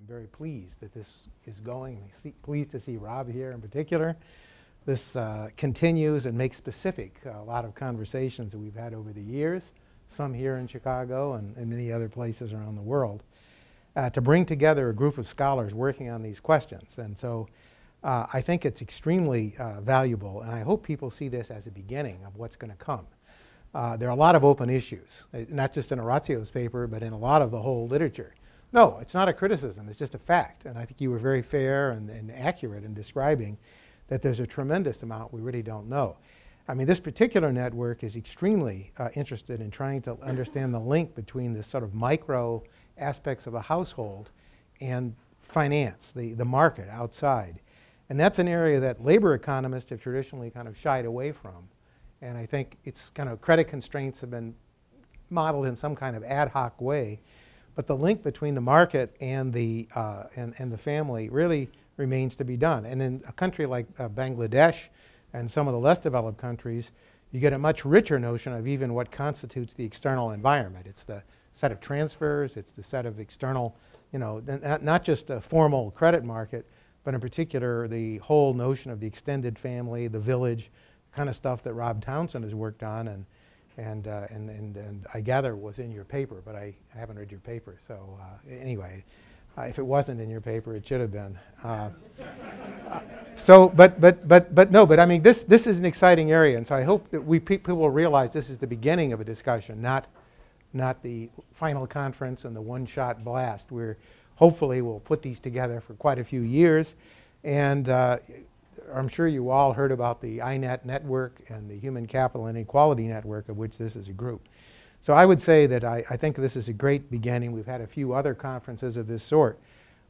I'm very pleased that this is going. Pleased to see Rob here in particular. This continues and makes specific a lot of conversations that we've had over the years, some here in Chicago and many other places around the world, to bring together a group of scholars working on these questions. And so I think it's extremely valuable, and I hope people see this as a beginning of what's going to come. There are a lot of open issues, not just in Orazio's paper, but in a lot of the whole literature. No, it's not a criticism, it's just a fact. And I think you were very fair and accurate in describing that there's a tremendous amount we really don't know. I mean, this particular network is extremely interested in trying to understand the link between the sort of micro aspects of the household and finance, the market outside. And that's an area that labor economists have traditionally kind of shied away from. And I think it's kind of credit constraints have been modeled in some kind of ad hoc way. But the link between the market and the family really remains to be done. And in a country like Bangladesh and some of the less developed countries, you get a much richer notion of even what constitutes the external environment. It's the set of transfers, it's the set of external, you know, not just a formal credit market, but in particular the whole notion of the extended family, the village, kind of stuff that Rob Townsend has worked on and I gather was in your paper, but I haven't read your paper. So anyway, if it wasn't in your paper, it should have been. But I mean, this is an exciting area, and so I hope that people will realize this is the beginning of a discussion, not the final conference and the one-shot blast. We're hopefully we'll put these together for quite a few years, and I'm sure you all heard about the INET network and the Human Capital Inequality Network, of which this is a group. So I would say that I think this is a great beginning. We've had a few other conferences of this sort,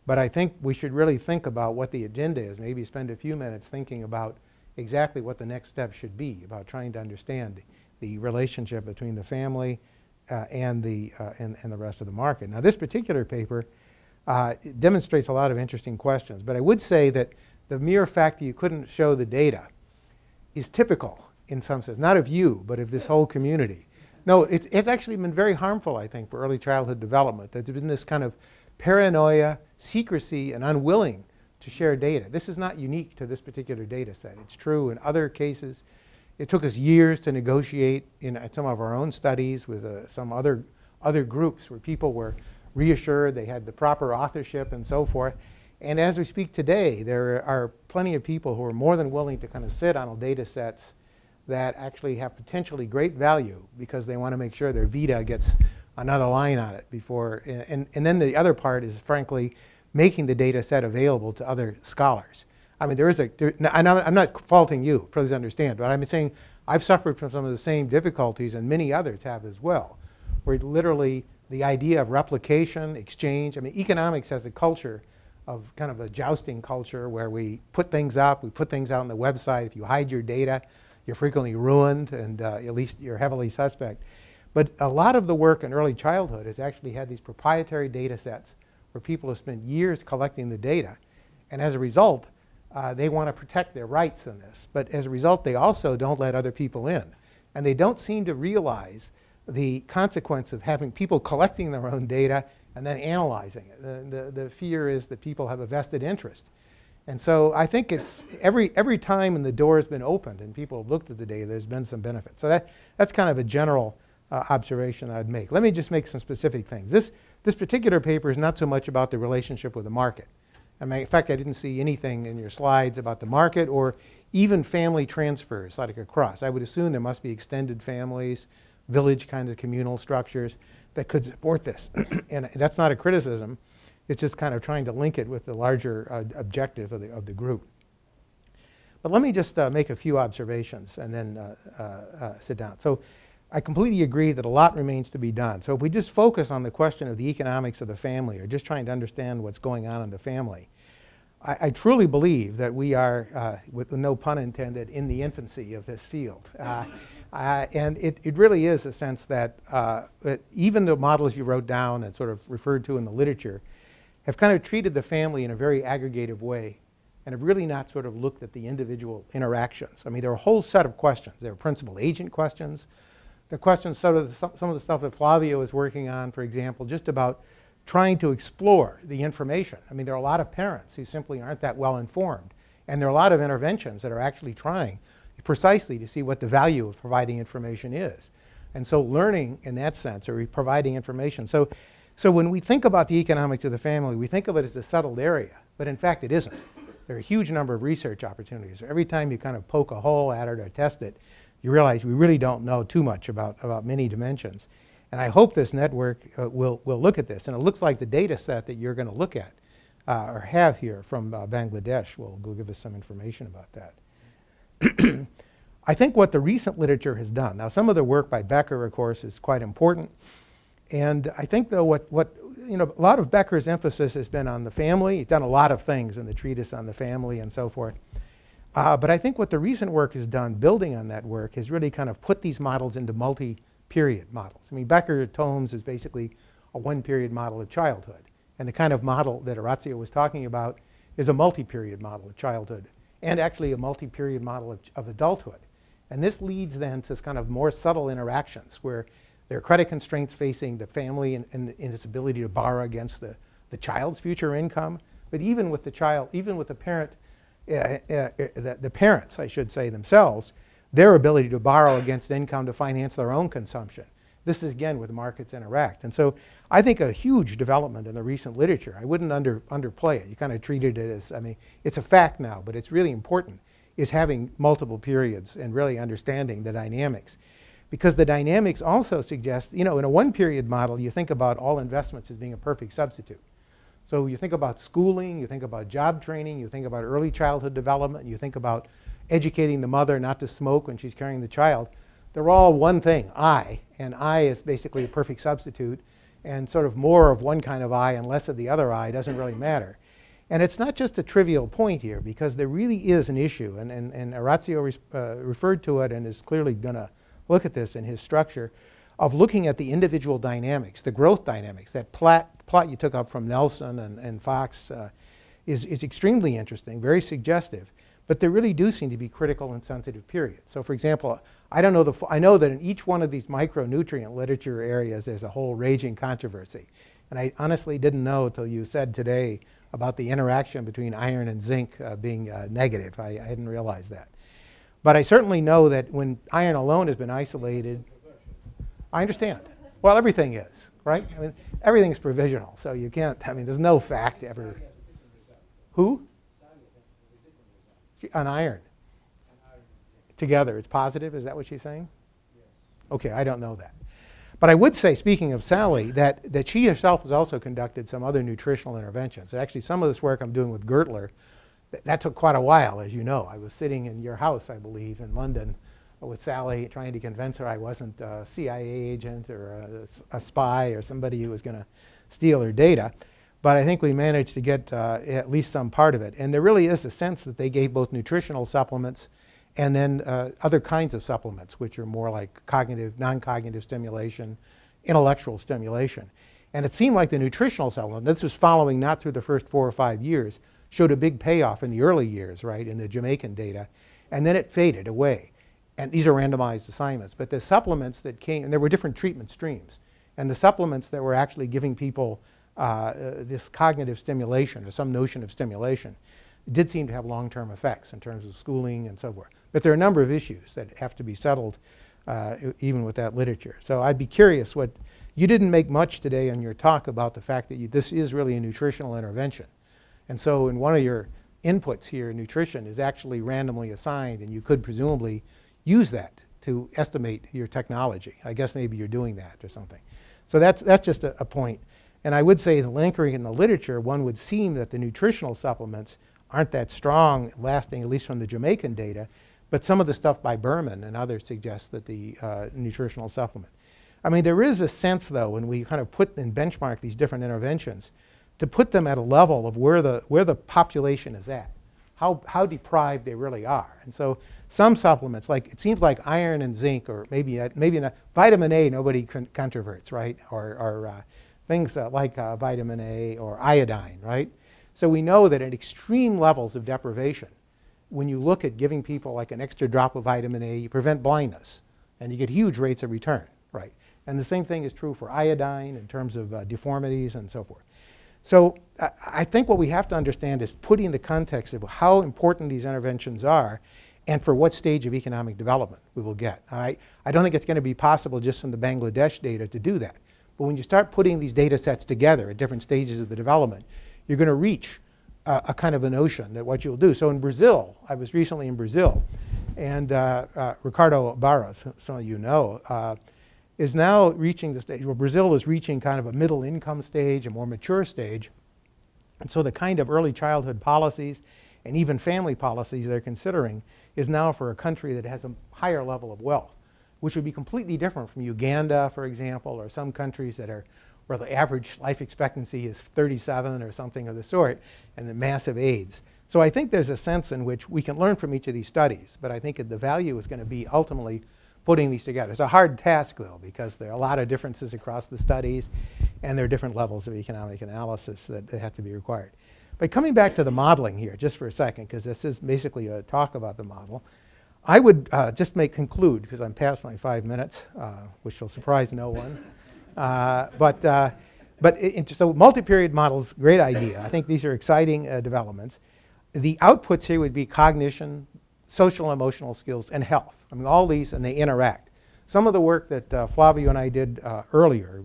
but I think we should really think about what the agenda is, maybe spend a few minutes thinking about exactly what the next step should be, about trying to understand the relationship between the family and the rest of the market. Now, this particular paper demonstrates a lot of interesting questions, but I would say that the mere fact that you couldn't show the data is typical in some sense, not of you, but of this whole community. No, it's actually been very harmful, I think, for early childhood development. There's been this kind of paranoia, secrecy, and unwilling to share data. This is not unique to this particular data set. It's true in other cases. It took us years to negotiate in some of our own studies with some other groups where people were reassured they had the proper authorship and so forth. And as we speak today, there are plenty of people who are more than willing to kind of sit on data sets that actually have potentially great value because they want to make sure their Vita gets another line on it before. And then the other part is, frankly, making the data set available to other scholars. I mean, and I'm not faulting you, please understand, but I'm saying I've suffered from some of the same difficulties, and many others have as well, where literally the idea of replication, exchange, I mean, economics has a culture of kind of a jousting culture where we put things up, we put things out on the website. If you hide your data, you're frequently ruined, and at least you're heavily suspect. But a lot of the work in early childhood has actually had these proprietary data sets where people have spent years collecting the data. And as a result, they want to protect their rights in this. But as a result, they also don't let other people in. And they don't seem to realize the consequence of having people collecting their own data and then analyzing it. The fear is that people have a vested interest. And so I think it's every time when the door has been opened and people have looked at the data, there's been some benefit. So that's kind of a general observation I'd make. Let me just make some specific things. This particular paper is not so much about the relationship with the market. In fact, I didn't see anything in your slides about the market or even family transfers like across. I would assume there must be extended families, village kind of communal structures that could support this. And that's not a criticism. It's just kind of trying to link it with the larger objective of the group. But let me just make a few observations and then sit down. So I completely agree that a lot remains to be done. So if we just focus on the question of the economics of the family or just trying to understand what's going on in the family, I truly believe that we are, with no pun intended, in the infancy of this field. And it really is a sense that even the models you wrote down and sort of referred to in the literature have kind of treated the family in a very aggregative way and have really not sort of looked at the individual interactions. I mean, there are a whole set of questions. There are principal agent questions. The questions, some of the stuff that Flavio is working on, for example, just about trying to explore the information. I mean, there are a lot of parents who simply aren't that well informed. And there are a lot of interventions that are actually trying precisely to see what the value of providing information is. And so learning in that sense, or providing information. So when we think about the economics of the family, we think of it as a settled area. But in fact, it isn't. There are a huge number of research opportunities. Every time you kind of poke a hole at it or test it, you realize we really don't know too much about many dimensions. And I hope this network will look at this. And it looks like the data set that you're going to look at or have here from Bangladesh will give us some information about that. I think what the recent literature has done, now some of the work by Becker, of course, is quite important. And I think, though, a lot of Becker's emphasis has been on the family. He's done a lot of things in the treatise on the family and so forth. But I think what the recent work has done, building on that work, has really kind of put these models into multi-period models. I mean, Becker Tomes is basically a one-period model of childhood. And the kind of model that Orazio was talking about is a multi-period model of childhood, and actually a multi-period model of adulthood. And this leads then to kind of more subtle interactions where there are credit constraints facing the family and its ability to borrow against the child's future income. But even with the child, even with the parent, the parents, I should say, themselves, their ability to borrow against income to finance their own consumption. This is, again, where the markets interact. And so I think a huge development in the recent literature, I wouldn't underplay it. You kind of treated it as, I mean, it's a fact now, but it's really important, is having multiple periods and really understanding the dynamics. Because the dynamics also suggest, in a one-period model, you think about all investments as being a perfect substitute. So you think about schooling, you think about job training, you think about early childhood development, you think about educating the mother not to smoke when she's carrying the child. They're all one thing, I, and I is basically a perfect substitute, and sort of more of one kind of I and less of the other I doesn't really matter. And it's not just a trivial point here, because there really is an issue, and Orazio referred to it and is clearly going to look at this in his structure, of looking at the individual dynamics, the growth dynamics. That plot you took up from Nelson and Fox is extremely interesting, very suggestive. But there really do seem to be critical and sensitive periods. So for example, I know that in each one of these micronutrient literature areas, there's a whole raging controversy. And I honestly didn't know until you said today about the interaction between iron and zinc being negative. I hadn't realized that. But I certainly know that when iron alone has been isolated, I understand. Well, everything is, right? I mean, everything's provisional, so you can't, I mean, there's no fact ever. Who? On iron. Together, it's positive, is that what she's saying? Yes. Okay, I don't know that. But I would say, speaking of Sally, that she herself has also conducted some other nutritional interventions. Actually, some of this work I'm doing with Gertler, that took quite a while, as you know. I was sitting in your house, I believe, in London with Sally, trying to convince her I wasn't a CIA agent or a spy or somebody who was going to steal her data. But I think we managed to get at least some part of it. And there really is a sense that they gave both nutritional supplements and then other kinds of supplements, which are more like cognitive, non-cognitive stimulation, intellectual stimulation. And it seemed like the nutritional supplement, this was following not through the first 4 or 5 years, showed a big payoff in the early years, right, in the Jamaican data. And then it faded away. And these are randomized assignments. But the supplements that came, and there were different treatment streams. And the supplements that were actually giving people this cognitive stimulation or some notion of stimulation did seem to have long-term effects in terms of schooling and so forth. But there are a number of issues that have to be settled even with that literature. So I'd be curious what, you didn't make much today in your talk about the fact that this is really a nutritional intervention. And so in one of your inputs here, nutrition is actually randomly assigned, and you could presumably use that to estimate your technology. I guess maybe you're doing that or something. So that's just a point. And I would say the anchoring in the literature, one would seem that the nutritional supplements aren't that strong, lasting, at least from the Jamaican data. But some of the stuff by Berman and others suggests that the nutritional supplement. I mean, there is a sense, though, when we kind of put and benchmark these different interventions, to put them at a level of where the population is at, how deprived they really are. And so some supplements, like it seems like iron and zinc, or maybe not, vitamin A, nobody controverts, right? Or things like vitamin A or iodine, right? So we know that at extreme levels of deprivation, when you look at giving people like an extra drop of vitamin A, you prevent blindness, and you get huge rates of return, right? And the same thing is true for iodine in terms of deformities and so forth. So I think what we have to understand is putting the context of how important these interventions are and for what stage of economic development we will get. I don't think it's going to be possible just from the Bangladesh data to do that. But when you start putting these data sets together at different stages of the development, you're going to reach a kind of a notion that what you'll do. So in Brazil, I was recently in Brazil, and Ricardo Barros, some of you know, is now reaching the stage where Brazil is reaching kind of a middle income stage, a more mature stage. And so the kind of early childhood policies and even family policies they're considering is now for a country that has a higher level of wealth, which would be completely different from Uganda, for example, or some countries that are where the average life expectancy is 37 or something of the sort, and the massive AIDS. So I think there's a sense in which we can learn from each of these studies, but I think the value is going to be ultimately putting these together. It's a hard task, though, because there are a lot of differences across the studies, and there are different levels of economic analysis that have to be required. But coming back to the modeling here, just for a second, because this is basically a talk about the model, I would just conclude, because I'm past my 5 minutes, which will surprise no one. So multi-period models, great idea. I think these are exciting developments. The outputs here would be cognition, social and emotional skills, and health. I mean, all these, and they interact. Some of the work that Flavio and I did earlier,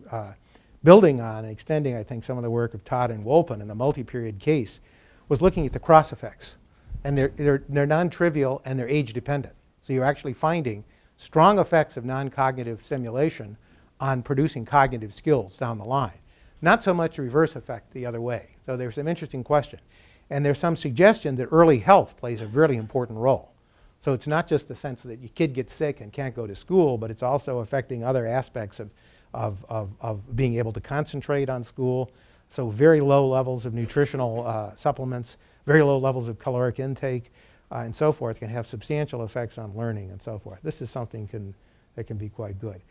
building on and extending, I think, some of the work of Todd and Wolpen in the multi-period case, was looking at the cross effects. And they're non-trivial and they're age-dependent. So you're actually finding strong effects of non-cognitive stimulation on producing cognitive skills down the line. Not so much a reverse effect the other way. So there's some interesting question. And there's some suggestion that early health plays a really important role. So it's not just the sense that your kid gets sick and can't go to school, but it's also affecting other aspects of being able to concentrate on school. So very low levels of nutritional supplements, very low levels of caloric intake, and so forth can have substantial effects on learning and so forth. This is something that can be quite good.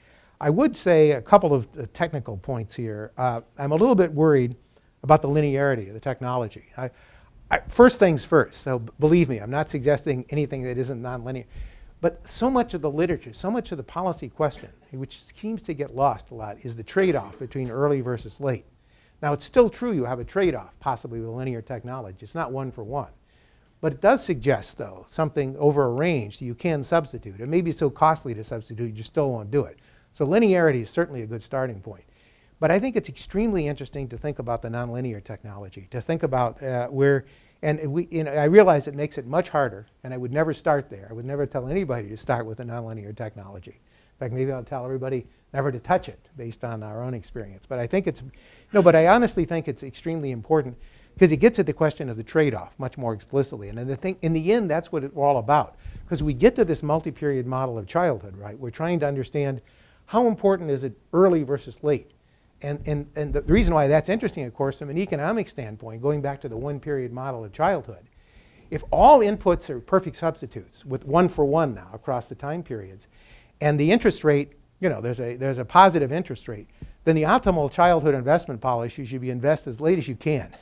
I would say a couple of technical points here. I'm a little bit worried about the linearity of the technology. First things first, so believe me, I'm not suggesting anything that isn't nonlinear. But so much of the literature, so much of the policy question, which seems to get lost a lot, is the trade-off between early versus late. Now, it's still true you have a trade-off, possibly with linear technology. It's not one for one. But it does suggest, though, something over a range that you can substitute. It may be so costly to substitute, you still won't do it. So linearity is certainly a good starting point. But I think it's extremely interesting to think about the nonlinear technology, to think about I realize it makes it much harder, and I would never start there. I would never tell anybody to start with a nonlinear technology. In fact, maybe I'll tell everybody never to touch it based on our own experience. But I think but I honestly think it's extremely important because it gets at the question of the trade-off much more explicitly. And in the end, that's what we're all about. Because we get to this multi-period model of childhood, right? We're trying to understand how important is it early versus late. And the reason why that's interesting, of course, from an economic standpoint, going back to the one-period model of childhood, if all inputs are perfect substitutes with one for one now across the time periods, and the interest rate, there's a positive interest rate, then the optimal childhood investment policy should be invest as late as you can,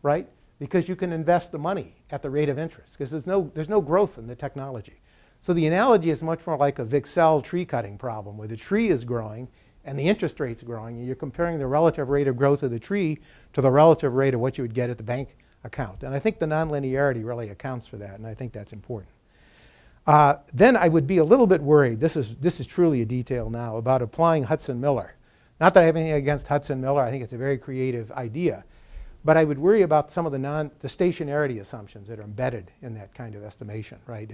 right? Because you can invest the money at the rate of interest, because there's no growth in the technology. So the analogy is much more like a Vixel tree cutting problem, where the tree is growing and the interest rate's growing, and you're comparing the relative rate of growth of the tree to the relative rate of what you would get at the bank account. And I think the nonlinearity really accounts for that, and I think that's important. Then I would be a little bit worried, this is truly a detail now, about applying Hudson-Miller. Not that I have anything against Hudson-Miller, I think it's a very creative idea. But I would worry about some of the stationarity assumptions that are embedded in that kind of estimation, right?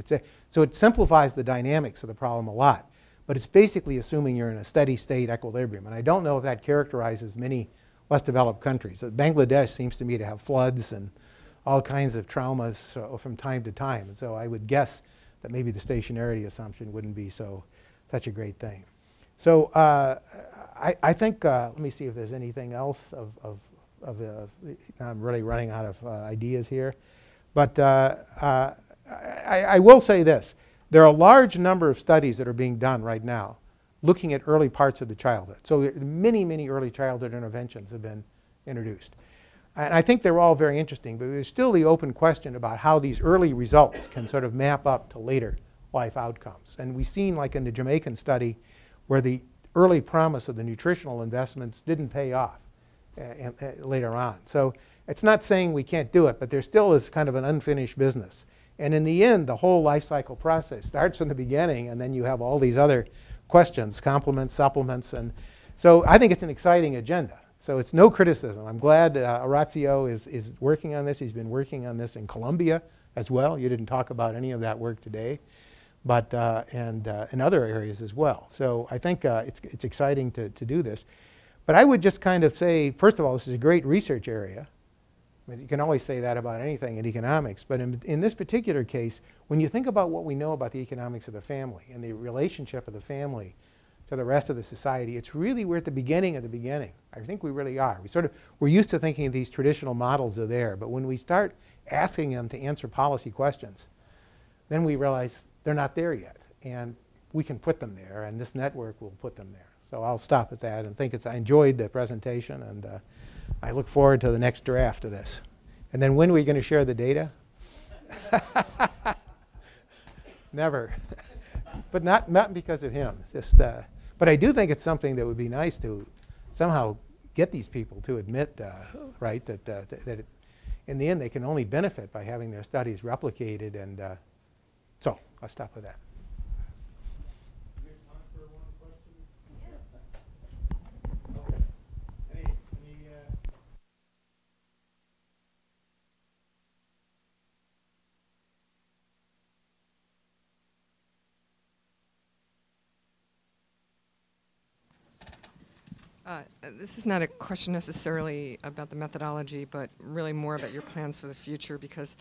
So it simplifies the dynamics of the problem a lot. But it's basically assuming you're in a steady state equilibrium. And I don't know if that characterizes many less developed countries. Bangladesh seems to me to have floods and all kinds of traumas from time to time. And so I would guess that maybe the stationarity assumption wouldn't be such a great thing. So I think, let me see if there's anything else I'm really running out of ideas here. But I will say this. There are a large number of studies that are being done right now looking at early parts of the childhood. So many, many early childhood interventions have been introduced. And I think they're all very interesting, but there's still the open question about how these early results can sort of map up to later life outcomes. And we've seen, like in the Jamaican study, where the early promise of the nutritional investments didn't pay off later on. So it's not saying we can't do it, but there still is kind of an unfinished business. And in the end, the whole life cycle process starts from the beginning, and then you have all these other questions, complements, supplements. And so I think it's an exciting agenda. So it's no criticism. I'm glad Orazio is working on this. He's been working on this in Colombia as well. You didn't talk about any of that work today, but and in other areas as well. So I think it's exciting to do this. But I would just kind of say, first of all, this is a great research area. I mean, you can always say that about anything in economics. But in this particular case, when you think about what we know about the economics of the family and the relationship of the family to the rest of the society, it's really, we're at the beginning of the beginning. I think we really are. We're used to thinking these traditional models are there. But when we start asking them to answer policy questions, then we realize they're not there yet. And we can put them there, and this network will put them there. So I'll stop at that and think I enjoyed the presentation, and I look forward to the next draft of this. And then when are we going to share the data? Never. But not because of him. Just, but I do think it's something that would be nice to somehow get these people to admit, right, that in the end they can only benefit by having their studies replicated. And so I'll stop with that. This is not a question necessarily about the methodology, but really more about your plans for the future, because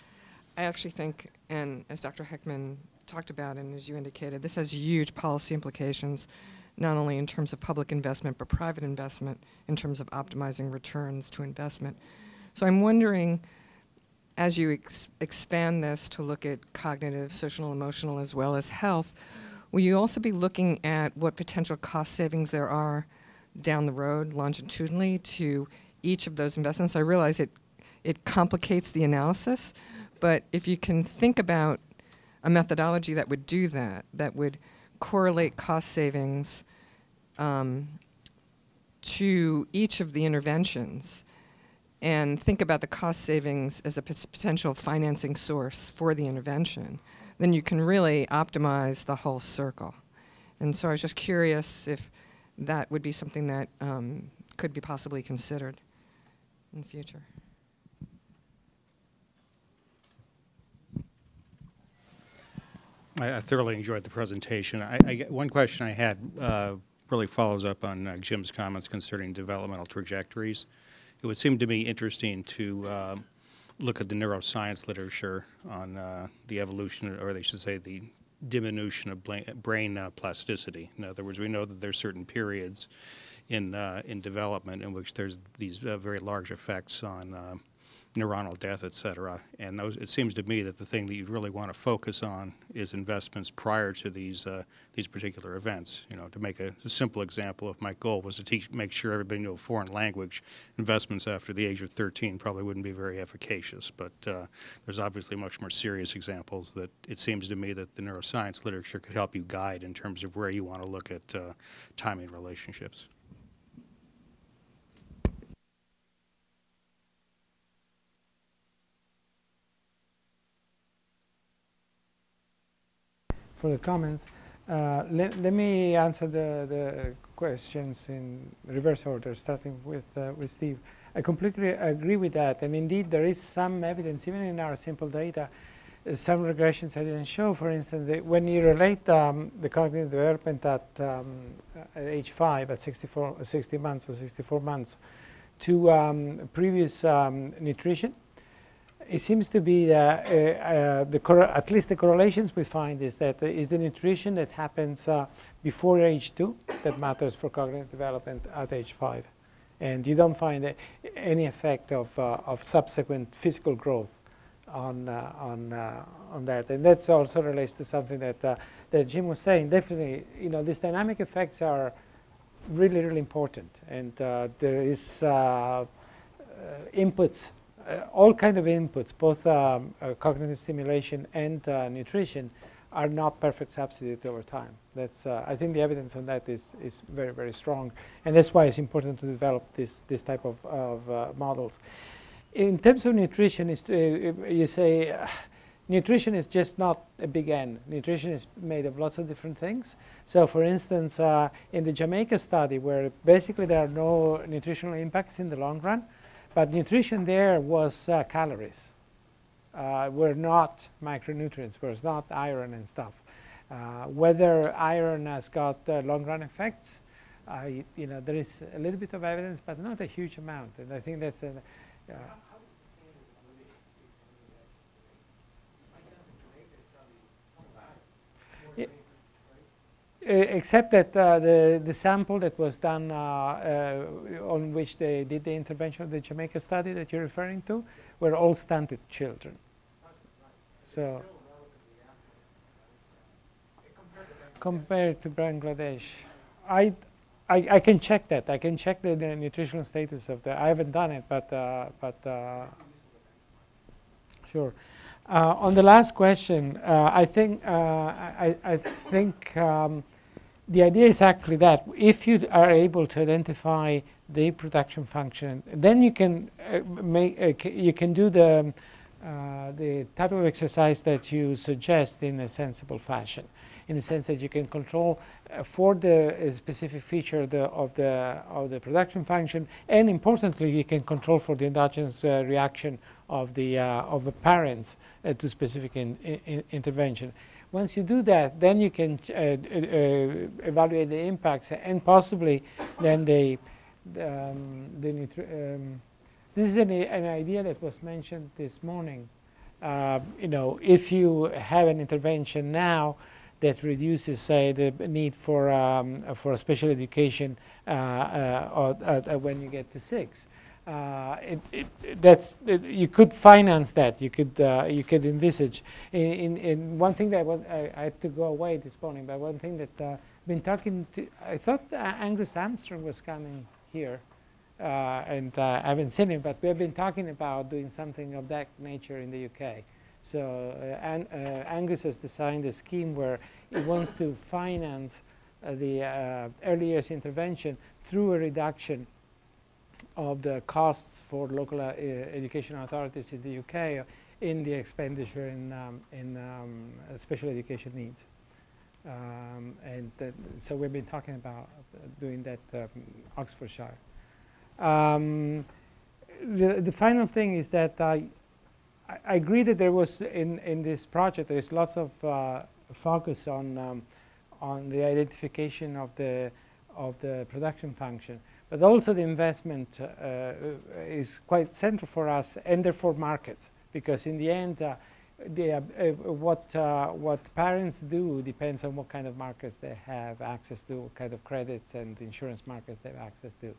I actually think, and as Dr. Heckman talked about and as you indicated, this has huge policy implications, not only in terms of public investment, but private investment in terms of optimizing returns to investment. So I'm wondering, as you expand this to look at cognitive, social, emotional, as well as health, will you also be looking at what potential cost savings there are down the road longitudinally to each of those investments? I realize it complicates the analysis, but if you can think about a methodology that would do that, that would correlate cost savings to each of the interventions and think about the cost savings as a potential financing source for the intervention, then you can really optimize the whole circle. And so I was just curious if that would be something that could be possibly considered in the future. I thoroughly enjoyed the presentation. One question I had really follows up on Jim's comments concerning developmental trajectories. It would seem to me interesting to look at the neuroscience literature on the evolution, or they should say the diminution of brain plasticity. In other words, we know that there's certain periods in development in which there's these very large effects on neuronal death, et cetera. And it seems to me that the thing that you really want to focus on is investments prior to these particular events. You know, to make a simple example, if my goal was to make sure everybody knew a foreign language, investments after the age of 13 probably wouldn't be very efficacious. But there's obviously much more serious examples that it seems to me that the neuroscience literature could help you guide in terms of where you want to look at timing relationships. For the comments. Let me answer the questions in reverse order, starting with Steve. I completely agree with that, and indeed there is some evidence, even in our simple data, some regressions I didn't show. For instance, when you relate the cognitive development at age 5, at 60 months or 64 months, to previous nutrition, it seems to be that at least the correlations we find is that is the nutrition that happens before age 2 that matters for cognitive development at age 5, and you don't find any effect of subsequent physical growth on that. And that also relates to something that Jim was saying. Definitely, you know, these dynamic effects are really, really important, and there is inputs. All kind of inputs, both cognitive stimulation and nutrition, are not perfect substitute over time. That's I think the evidence on that is very, very strong, and that's why it's important to develop this type of models. In terms of nutrition, you say nutrition is just not a big N. Nutrition is made of lots of different things. So, for instance, in the Jamaica study, where basically there are no nutritional impacts in the long run, but nutrition there was calories. Were not micronutrients, was not iron and stuff. Whether iron has got long-run effects, there is a little bit of evidence, but not a huge amount. And I think that's except that the sample that was done on which they did the intervention of the Jamaica study that you're referring to were all stunted children. So compared to Bangladesh, I can check that. I can check the nutritional status of the. I haven't done it, but sure. On the last question, I think the idea is actually that if you are able to identify the production function, then you can you can do the type of exercise that you suggest in a sensible fashion, in the sense that you can control for the specific feature of the production function, and importantly, you can control for the endogenous reaction of the parents to specific intervention. Once you do that, then you can evaluate the impacts and possibly then this is an idea that was mentioned this morning. If you have an intervention now that reduces, say, the need for special education when you get to 6. You could finance that. You could envisage. In one thing that I had to go away this morning, but one thing that been talking to, I thought Angus Armstrong was coming here, and I haven't seen him, but we have been talking about doing something of that nature in the UK. So Angus has designed a scheme where he wants to finance the early years intervention through a reduction of the costs for local education authorities in the UK in the expenditure in special education needs. So we've been talking about doing that Oxfordshire. The final thing is that I agree that there was in this project there is lots of focus on the identification of the production function, but also the investment is quite central for us, and therefore markets, because in the end what parents do depends on what kind of markets they have access to, what kind of credits and insurance markets they have access to.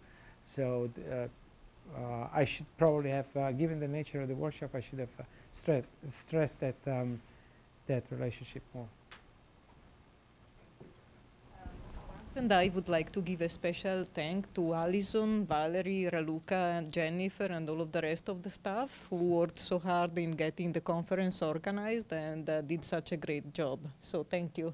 So I should probably have, given the nature of the workshop, I should have stressed that that relationship more. And I would like to give a special thank to Alison, Valerie, Raluca, and Jennifer, and all of the rest of the staff who worked so hard in getting the conference organized and did such a great job. So thank you.